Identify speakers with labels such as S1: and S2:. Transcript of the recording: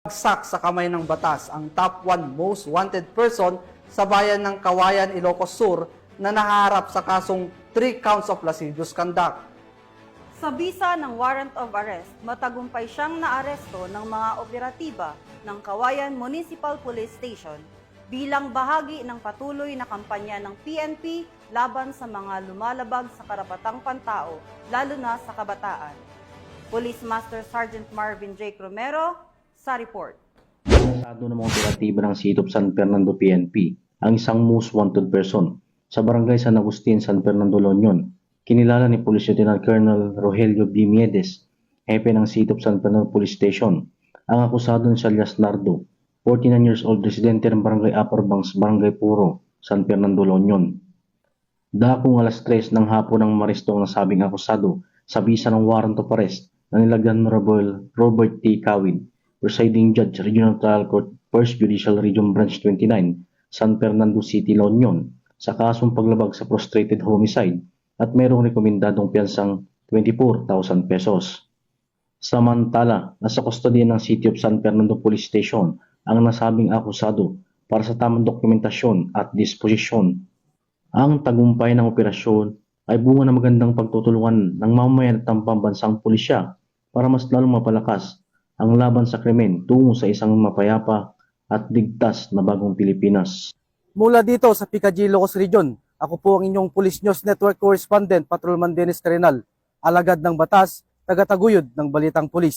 S1: Bagsak sa kamay ng batas ang top 1 most wanted person sa bayan ng Kawayan, Ilocos Sur na naharap sa kasong 3 counts of lascivious conduct.
S2: Sa bisa ng warrant of arrest, matagumpay siyang naaresto ng mga operatiba ng Kawayan Municipal Police Station bilang bahagi ng patuloy na kampanya ng PNP laban sa mga lumalabag sa karapatang pantao, lalo na sa kabataan. Police Master Sergeant Marvin J. Romero, sa report.
S3: Estado ng mga operatiba ng City of San Fernando PNP ang isang most wanted person sa barangay San Agustin, San Fernando, La Union. Kinilala ni Police Lieutenant Colonel Rogelio B. Miedes, hepe ng City of San Fernando Police Station. Ang akusado ni Alias Nardo, 49 years old, residente ng barangay Upper Banks, Barangay Puro, San Fernando, La Union. Dakong alas 3 ng hapon ng maristong nasabing akusado sa bisa ng warrant of arrest na nilagyan Honorable Robert T. Kawin, Presiding Judge, Regional Trial Court, 1st Judicial Region Branch 29, San Fernando City, La Union, sa kasong paglabag sa prostrated homicide at mayroong rekomendadong piyansang 24,000 pesos. Samantala, nasa kustodiya ng City of San Fernando Police Station ang nasabing akusado para sa tamang dokumentasyon at disposisyon. Ang tagumpay ng operasyon ay bunga ng magandang pagtutulungan ng mamamayan at ng pambansang pulisya para mas lalong mapalakas ang laban sa krimen tungo sa isang mapayapa at ligtas na bagong Pilipinas.
S1: Mula dito sa PKG Ilocos Region, ako po ang inyong Police News Network Correspondent, Patrolman Dennis Carenal, alagad ng batas, tagataguyod ng Balitang Pulis.